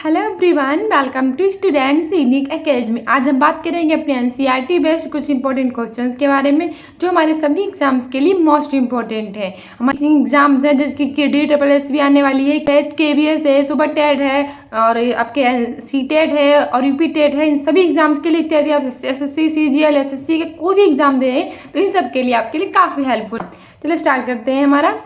Hello everyone, welcome to students unique academy. आज हम बात करेंगे अपने एनसीईआरटी बेस्ड कुछ इंपॉर्टेंट क्वेश्चंस के बारे में जो हमारे सभी एग्जाम्स के लिए मोस्ट इंपॉर्टेंट है। हमारे एग्जाम्स हैं जैसे कि DSSS भी आने वाली है, टेट KVS है, सुपर टेट है और आपके CTET है और UP टेट है। इन सभी एग्जाम्स के लिए इत्यादि आप SSC CGL SSC के कोई भी एग्जाम दे रहे हैं तो इन सब के लिए आपके लिए काफ़ी हेल्पफुल। चलो स्टार्ट करते हैं।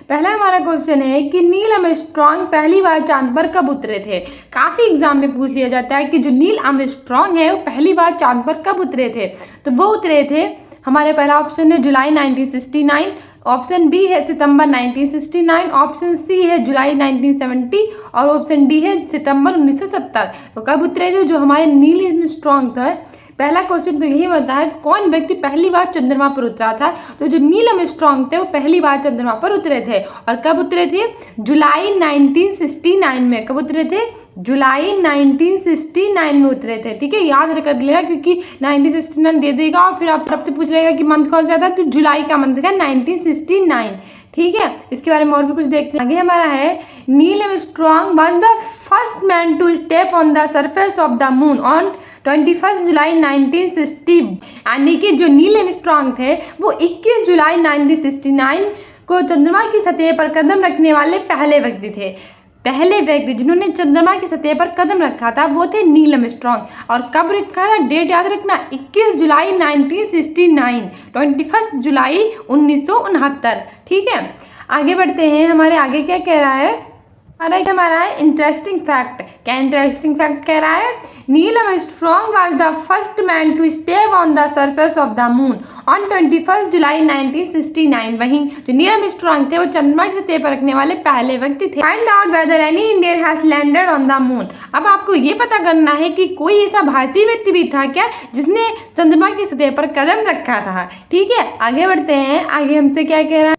पहला हमारा क्वेश्चन है कि नील आर्मस्ट्रांग पहली बार चांद पर कब उतरे थे। काफ़ी एग्जाम में पूछ लिया जाता है कि जो नील आर्मस्ट्रांग है वो पहली बार चांद पर कब उतरे थे। तो वो उतरे थे, हमारे पहला ऑप्शन है जुलाई 1969, ऑप्शन बी है सितंबर 1969, ऑप्शन सी है जुलाई 1970 और ऑप्शन डी है सितंबर 1970। तो कब उतरे थे जो हमारे नील आर्मस्ट्रांग था। पहला क्वेश्चन तो यही बनता है कौन व्यक्ति पहली बार चंद्रमा पर उतरा था। तो जो नील आर्मस्ट्रांग थे वो पहली बार चंद्रमा पर उतरे थे और कब उतरे थे, जुलाई 1969 में। कब उतरे थे, जुलाई 1969 में उतरे थे। ठीक है, याद कर लेना क्योंकि 1969 दे देगा और फिर आप सबसे पूछ लेगा कि मंथ कौन सा था, तो जुलाई का मंथ था 1969। ठीक है, इसके बारे में और भी कुछ देखते हैं। आगे हमारा है Neil Armstrong was the first man to step on the surface of the moon on 21 July 1960। यानी कि जो नील आर्मस्ट्रांग थे वो 21 जुलाई 1969 को चंद्रमा की सतह पर कदम रखने वाले पहले व्यक्ति थे। पहले व्यक्ति जिन्होंने चंद्रमा की सतह पर कदम रखा था वो थे नील आर्मस्ट्रांग। और कब रखा था, डेट याद रखना, 21 जुलाई 1969, 21 जुलाई 1969। ठीक है, आगे बढ़ते हैं। हमारे आगे क्या कह रहा है, हमारा है इंटरेस्टिंग फैक्ट। क्या इंटरेस्टिंग फैक्ट कह रहा है, Neil Armstrong was the first man to step on the surface of the moon on 21 July 1969। वहीं जो नील आर्मस्ट्रांग थे वो चंद्रमा की सतह पर रखने वाले पहले व्यक्ति थे। Find out whether any Indian has landed on the moon. अब आपको ये पता करना है कि कोई ऐसा भारतीय व्यक्ति भी था क्या जिसने चंद्रमा की सतह पर कदम रखा था। ठीक है, आगे बढ़ते हैं। आगे हमसे क्या कह रहा है,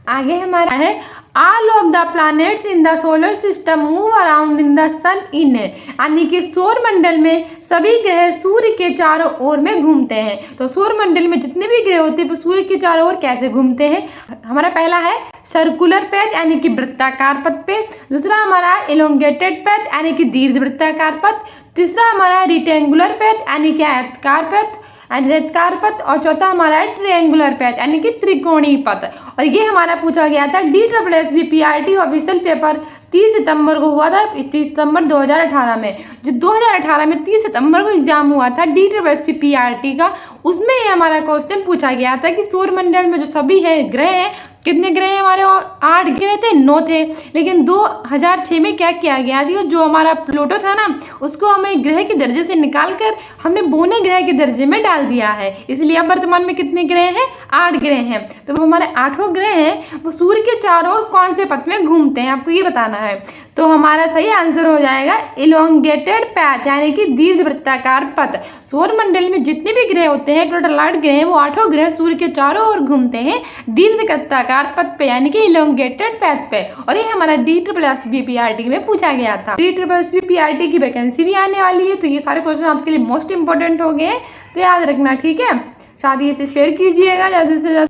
आगे हमारा है all of the planets in the solar system move around in the sun in. यानी कि सौर मंडल में सभी ग्रह सूर्य के चारों ओर में घूमते हैं। तो सौर मंडल में जितने भी ग्रह होते हैं वो सूर्य के चारों ओर कैसे घूमते हैं। हमारा पहला है सर्कुलर पैथ यानी कि वृत्ताकार पथ पे, दूसरा हमारा इलोंगेटेड पैथ यानी कि दीर्घ वृत्ताकार पथ, तीसरा हमारा रिटेंगुलर पैथ यानी कि आयताकार पथ और चौथा हमारा है ट्रायंगुलर पैथ यानी कि त्रिकोणीय पथ। और ये हमारा पूछा गया था DSSS PRT ऑफिशियल पेपर 30 सितंबर को हुआ था, 30 सितंबर 2018 में। जो 2018 में 30 सितंबर को एग्जाम हुआ था DSSS PRT का, उसमें ये हमारा क्वेश्चन पूछा गया था कि सौर मंडल में जो सभी है ग्रह हैं, कितने ग्रह हैं हमारे, 8 ग्रह थे, 9 थे। लेकिन 2006 में क्या किया गया था, जो हमारा प्लूटो था ना उसको हमें ग्रह के दर्जे से निकाल कर हमने बौने ग्रह के दर्जे में डाल दिया है। इसलिए अब वर्तमान में कितने ग्रह हैं, 8 ग्रह हैं। तो वो हमारे 8 ग्रह हैं वो सूर्य के चारों ओर कौन से पथ में घूमते हैं, आपको ये बताना है। तो हमारा सही आंसर हो जाएगा इलोंगेटेड पैथ यानी कि दीर्घ वृत्ताकार पथ। सौर मंडल में जितने भी ग्रह होते हैं, टोटल 8 ग्रह हैं, वो 8 ग्रह सूर्य के चारों ओर घूमते हैं दीर्घ वृत्ताकार पथ पे यानी कि इलोंगेटेड पैथ पे। और ये हमारा DSSS PRT में पूछा गया था। DSSS PRT की वैकेंसी भी आने वाली है, तो ये सारे क्वेश्चन आपके लिए मोस्ट इंपॉर्टेंट हो गए हैं, तो याद रखना। ठीक है, साथ ही इसे शेयर कीजिएगा ज़्यादा से ज़्यादा।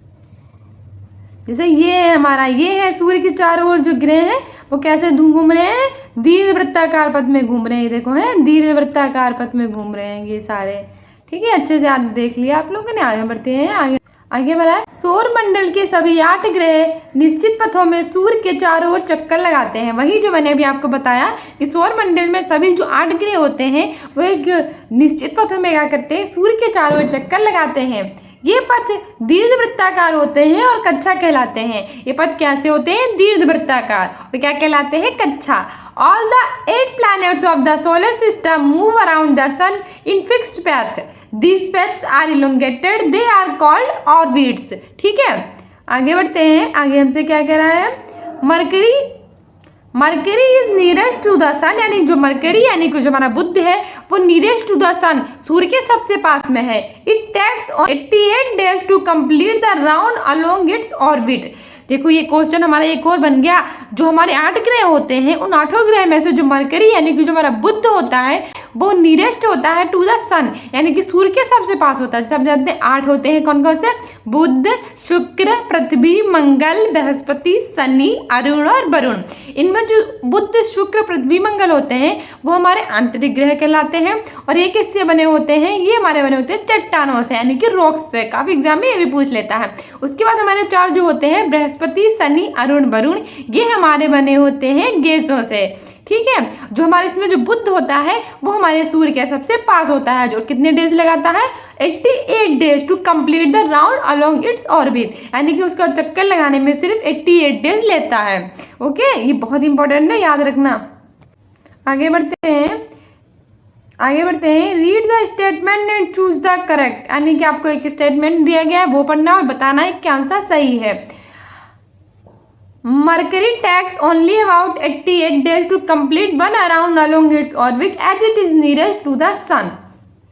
जैसे ये है हमारा, ये है सूर्य के चारों ओर जो ग्रह हैं वो कैसे घूम रहे हैं, दीर्घ वृत्ताकार पथ में घूम रहे हैं। देखो है दीर्घ वृत्ताकार पथ में घूम रहे हैं ये सारे। ठीक है, अच्छे से आप देख लिया आप लोगों ने। आगे बढ़ते हैं। आगे बढ़ा है सौर मंडल के सभी 8 ग्रह निश्चित पथों में सूर्य के चारों ओर चक्कर लगाते हैं। वही जो मैंने अभी आपको बताया कि सौर मंडल में सभी जो 8 ग्रह होते हैं वो एक निश्चित पथों में क्या करते हैं, सूर्य के चारों ओर चक्कर लगाते हैं। ये पथ दीर्घ वृत्ताकार होते हैं और कक्षा कहलाते हैं। ये पथ कैसे होते हैं, दीर्घ वृत्ताकार, और क्या कहलाते हैं, कक्षा। All the 8 planets of the solar system move around the sun in fixed path. These paths are elongated. They are called orbits. ठीक है, आगे बढ़ते हैं। आगे हमसे क्या कह रहा है, Mercury is nearest to the sun. यानी जो मरकरी यानी कि जो हमारा बुध है वो नियरेस्ट टू द सन, सूर्य के सबसे पास में है। It takes 88 days to complete the round along its orbit. देखो ये क्वेश्चन हमारा एक और बन गया। जो हमारे 8 ग्रह होते हैं उन 8 ग्रह में से जो मरकरी यानी कि जो हमारा बुध होता है वो नियरेस्ट होता है टू द सन, यानी कि सूर्य के सबसे पास होता है। जैसे आप जानते हैं 8 होते हैं, कौन कौन से? बुध, शुक्र, पृथ्वी, मंगल, बृहस्पति, शनि, अरुण और वरुण। इनमें जो बुध, शुक्र, पृथ्वी, मंगल होते हैं वो हमारे आंतरिक ग्रह कहलाते हैं। और ये किससे बने होते हैं? ये हमारे बने होते हैं चट्टानों से, यानी कि रॉक्स से। काफी एग्जाम में ये भी पूछ लेता है। उसके बाद हमारे 4 जो होते हैं बृहस्पति, शनि, अरुण, वरुण, ये हमारे बने होते हैं गैसों से। ठीक है, जो हमारे इसमें जो बुध होता है वो हमारे सूर्य के सबसे पास होता है, जो कितने डेज लगाता है? 88 days to complete the round along its orbit, यानी कि उसका चक्कर लगाने में सिर्फ 88 डेज लेता है। ओके, ये बहुत इंपॉर्टेंट है, याद रखना। आगे बढ़ते हैं। Read the statement and choose the correct, यानी कि आपको एक स्टेटमेंट दिया गया है वो पढ़ना और बताना है क्या आंसर सही है। Mercury takes only about 88 days to complete one round along its orbit as it is nearest to the sun.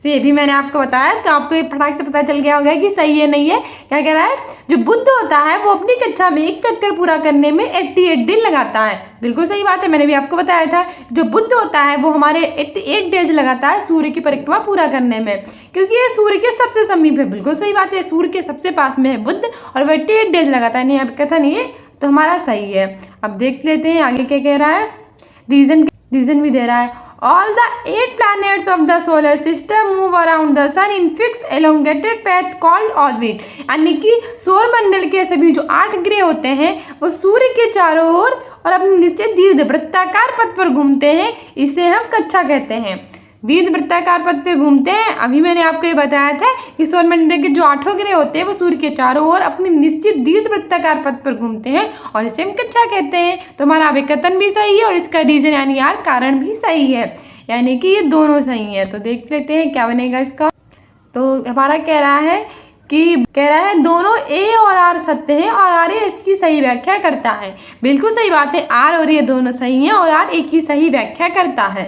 से भी मैंने आपको बताया, तो आपको ये फटाक से पता चल गया होगा कि सही है नहीं है। क्या कह रहा है? जो बुध होता है वो अपनी कक्षा में एक चक्कर पूरा करने में 88 दिन लगाता है। बिल्कुल सही बात है, मैंने भी आपको बताया था। जो बुध होता है वो हमारे 88 डेज लगाता है सूर्य की परिक्रमा पूरा करने में, क्योंकि ये सूर्य के सबसे समीप है। बिल्कुल सही बात है, सूर्य के सबसे पास में है बुध और वो 88 डेज लगाता है। नहीं, अब कथा नहीं है, तो हमारा सही है। अब देख लेते हैं आगे क्या कह रहा है। रीजन भी दे रहा है। All the 8 planets of the solar system move around the sun in fixed elongated path called orbit, यानी कि सौर मंडल के सभी जो 8 ग्रह होते हैं वो सूर्य के चारों ओर और अपने निश्चित दीर्घ वृत्ताकार पथ पर घूमते हैं। इसे हम कक्षा कहते हैं। दीर्घ वृत्ताकार पथ पे घूमते हैं। अभी मैंने आपको ये बताया था कि सौरमंडल के जो 8 ग्रह होते हैं वो सूर्य के चारों ओर अपनी निश्चित दीर्घ वृत्ताकार पथ पर घूमते हैं और इसे हम कक्षा कहते हैं। तो हमारा अभिकथन भी सही है और इसका रीजन यानी यार कारण भी सही है, यानी कि ये दोनों सही है। तो देख लेते हैं क्या बनेगा इसका। तो हमारा कह रहा है दोनों ए और आर सत्य है और आर ए इसकी सही व्याख्या करता है। बिल्कुल सही बात है, आर और ए दोनों सही हैं और आर ए की सही व्याख्या करता है।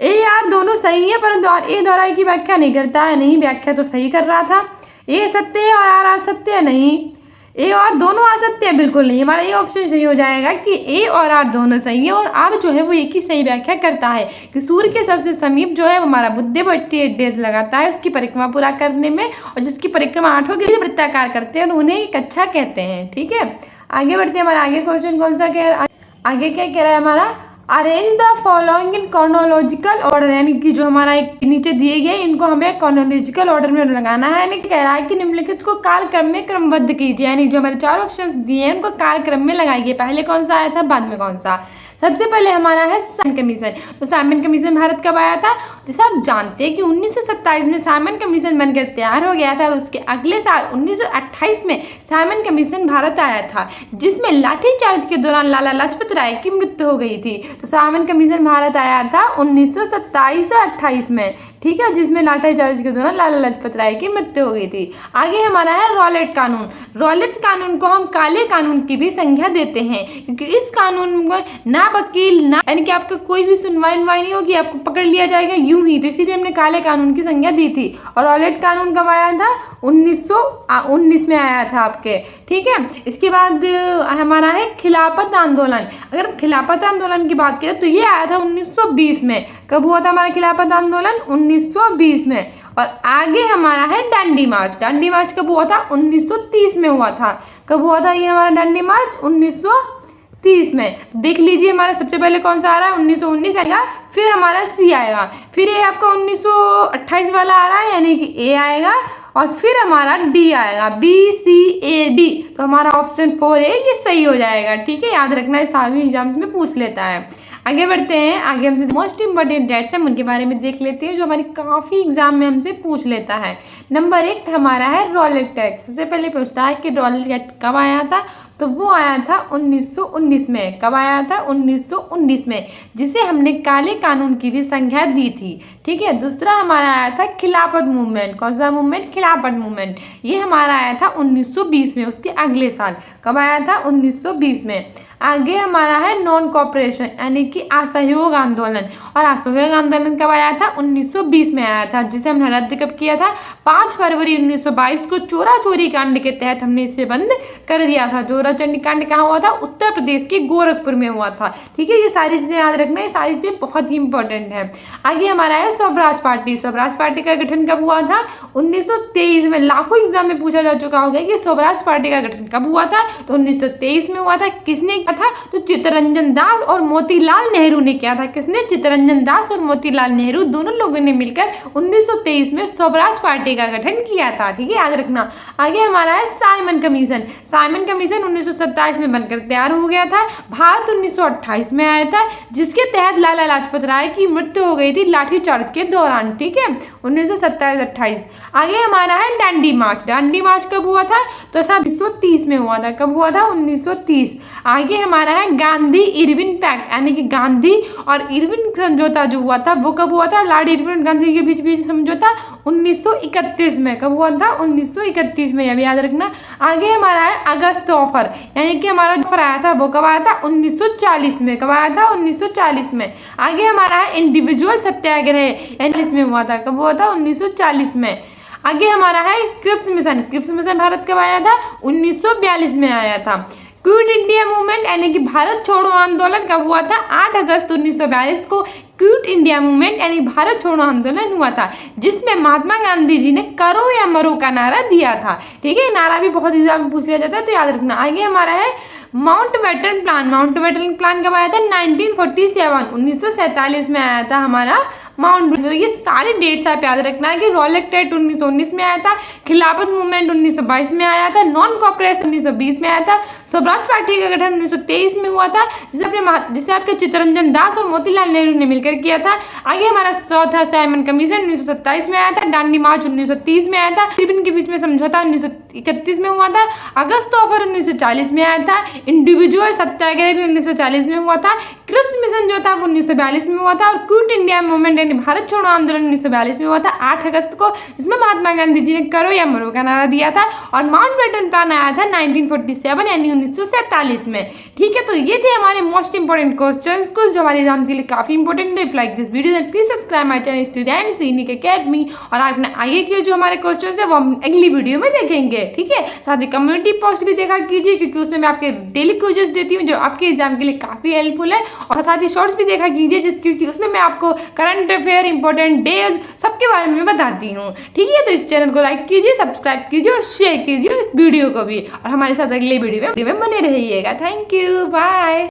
ए आर दोनों सही है परंतु आर ए द्वारा की व्याख्या नहीं करता है। नहीं, व्याख्या तो सही कर रहा था। ए सत्य है और आर असत्य है। नहीं, ए और दोनों असत्य है, बिल्कुल नहीं। हमारा ये ऑप्शन सही हो जाएगा कि ए और आर दोनों सही है और आर जो है वो एक ही सही व्याख्या करता है कि सूर्य के सबसे समीप जो है वो हमारा बुध 88 डेज लगाता है उसकी परिक्रमा पूरा करने में, और जिसकी परिक्रमा 8 ग्रह वृत्ताकार करते हैं और उन्हें कक्षा कहते हैं। ठीक है, आगे बढ़ते हैं। हमारा आगे क्वेश्चन कौन सा कह रहा है? आगे क्या कह रहा है हमारा? Arrange the following in chronological order, यानी कि जो हमारा एक नीचे दिए गए इनको हमें क्रोनोलॉजिकल ऑर्डर में लगाना है। यानी कि कह रहा है कि निम्नलिखित को कालक्रम में क्रमबद्ध कीजिए, यानी जो हमारे 4 ऑप्शंस दिए हैं उनको कालक्रम में लगाइए। पहले कौन सा आया था, बाद में कौन सा। सबसे पहले हमारा है साइमन कमीशन। तो साइमन कमीशन भारत कब आया था? जैसे आप जानते हैं कि 1927 में साइमन कमीशन बनकर तैयार हो गया था और उसके अगले साल 1928 में साइमन कमीशन भारत आया था, जिसमें लाठीचार्ज के दौरान लाला लाजपत राय की मृत्यु हो गई थी। तो साइमन कमीशन भारत आया था 1927 और 28 में, ठीक है, जिसमें लाठीचार्ज के दौरान लाला लाजपत राय की मृत्यु हो गई थी। आगे हमारा है रॉलेट कानून। रॉलेट कानून को हम काले कानून की भी संज्ञा देते हैं, क्योंकि इस कानून में ना वकील ना, यानी कि आपका कोई भी सुनवाई नहीं होगी, आपको पकड़ लिया जाएगा यूं ही। तो इसीलिए हमने काले कानून की संज्ञा दी थी। और रॉलेट कानून कब आया था? 1919 में आया था आपके। ठीक है, इसके बाद हमारा है खिलाफत आंदोलन। अगर खिलाफत आंदोलन की बात करें तो ये आया था 1920 में। कब हुआ था हमारा खिलाफत आंदोलन? 1920 में। और आगे हमारा है डांडी मार्च। डांडी मार्च कब हुआ था? 1930 में हुआ था। कब हुआ था ये हमारा डांडी मार्च? 1930 में। तो देख लीजिए हमारा सबसे पहले कौन सा आ रहा है? 1919 आएगा, फिर हमारा सी आएगा, फिर ये आपका 1928 वाला आ रहा है यानी कि ए आएगा, और फिर हमारा डी आएगा, BCAD। तो हमारा ऑप्शन 4 है, ये सही हो जाएगा। ठीक है, याद रखना, ये सभी एग्जाम्स में पूछ लेता है। आगे बढ़ते हैं। आगे हमसे मोस्ट इंपॉर्टेंट डेट्स हम उनके बारे में देख लेते हैं जो हमारी काफ़ी एग्जाम में हमसे पूछ लेता है। नंबर 1 हमारा है रॉलेट टैक्स। सबसे पहले पूछता है कि रॉलेट टैक्स कब आया था? तो वो आया था 1919 में। कब आया था? 1919 में, जिसे हमने काले कानून की भी संज्ञा दी थी। ठीक है, दूसरा हमारा आया था खिलाफत मूवमेंट। कौन सा मूवमेंट? खिलाफत मूवमेंट। ये हमारा आया था 1920 में, उसके अगले साल। कब आया था? 1920 में। आगे हमारा है नॉन कॉपरेशन यानी कि असहयोग आंदोलन। और असहयोग आंदोलन कब आया था? 1920 में आया था, जिसे हमने रद्द कब किया था? 5 फरवरी 1922 को चोरा चोरी कांड के तहत हमने इसे बंद कर दिया था। चोरा चोरी कांड कहाँ हुआ था? उत्तर प्रदेश के गोरखपुर में हुआ था। ठीक है, ये सारी चीज़ें याद रखना, ये सारी चीज़ें बहुत ही इंपॉर्टेंट है। आगे हमारा है स्वराज पार्टी। स्वराज पार्टी का गठन कब हुआ था? 1923 में। लाखों एग्जाम में पूछा जा चुका होगा कि स्वराज पार्टी का गठन कब हुआ था? तो 1923 में हुआ था। किसने किया था? तो चित्तरंजन दास और मोतीलाल नेहरू ने किया था। किसने? चित्तरंजन दास और मोतीलाल नेहरू दोनों लोगों ने मिलकर 1923 में स्वराज पार्टी का गठन किया था। ठीक है, याद रखना। आगे हमारा है साइमन कमीशन। साइमन कमीशन 1927 में बनकर तैयार हो गया था। भारत 1928 में आया था, जिसके तहत लाला लाजपत राय की मृत्यु हो गई थी लाठीचार्ज के दौरान। ठीक है, 1927-28। आगे हमारा है डांडी मार्च। डांडी मार्च कब हुआ था? तो ऐसा 1930 में हुआ था। कब हुआ था? 1930। आगे हमारा है गांधी इरविन पैक्ट यानी कि गांधी और इरविन समझौता जो हुआ था वो कब हुआ था? लॉर्ड इरविन और गांधी के बीच समझौता 1931 में। कब हुआ था? 1931 में, याद रखना। आगे हमारा है अगस्त ऑफर यानी कि हमारा ऑफर आया था वो कब आया था? 1940 में। कब आया था? 1940 में। आगे हमारा है इंडिविजुअल सत्याग्रह यानी इसमें हुआ था। कब हुआ था? 1940 में। आगे हमारा है Cripps mission. Cripps mission Bharat कब आया था? 1942 में आया था। क्विट इंडिया मूवमेंट यानी कि भारत छोड़ो आंदोलन कब हुआ था? 8 अगस्त 1942 को क्विट इंडिया मूवमेंट यानी भारत छोड़ो आंदोलन हुआ था, जिसमें महात्मा गांधी जी ने करो या मरो का नारा दिया था। ठीक है, नारा भी बहुत एग्जाम में पूछ लिया जाता है, तो याद रखना। आगे हमारा है माउंटबेटन प्लान। माउंटबेटन प्लान कब आया था? 1947 में आया था हमारा माउंट। ये सारे डेट्स आप याद रखना है कि रॉलेट एक्ट 1919 में आया था, खिलाफत मूवमेंट 1922 में आया था, नॉन कॉपरेशन 1920 में आया था, स्वराज पार्टी का गठन 1923 में हुआ था, जिसे आपके चित्तरंजन दास और मोतीलाल नेहरू ने मिलकर किया था। आगे हमारा चौथा साइमन कमीशन 1927 में आया था, डांडी मार्च 1930 में आया था, इनके बीच में समझौता 1931 में हुआ था, अगस्त ऑफर 1940 में आया था, इंडिविजुअल सत्याग्रह भी 1940 में हुआ था, क्रिप्स मिशन जो था वो 1942 में हुआ था, और क्विट इंडिया मूवमेंट यानी भारत छोड़ो आंदोलन 1942 में हुआ था 8 अगस्त को, जिसमें महात्मा गांधी जी ने करो या मरो का नारा दिया था, और माउंटबेटन प्लान आया था 1947 यानी 1947 में। ठीक है, तो ये थे हमारे मोस्ट इंपोर्टेंट क्वेश्चंस कुछ जो हमारे एग्जाम के लिए काफी इंपॉर्टेंट है। Like this video and please subscribe my channel students unique academy. और आपने आगे के जो हमारे क्वेश्चंस है वो हम अगली वीडियो में देखेंगे। ठीक है, साथ ही कम्युनिटी पोस्ट भी देखा कीजिए, क्योंकि उसमें मैं आपके डेली क्विज़ेस देती हूँ जो आपके एग्जाम के लिए काफी हेल्पफुल है, और साथ ही शॉर्ट्स भी देखा कीजिए क्योंकि उसमें मैं आपको करंट अफेयर, इंपॉर्टेंट डेज सबके बारे में बताती हूँ। ठीक है, तो इस चैनल को लाइक कीजिए, सब्सक्राइब कीजिए और शेयर कीजिए इस वीडियो को भी, और हमारे साथ अगले वीडियो में बने रहिएगा। Thank you, bye.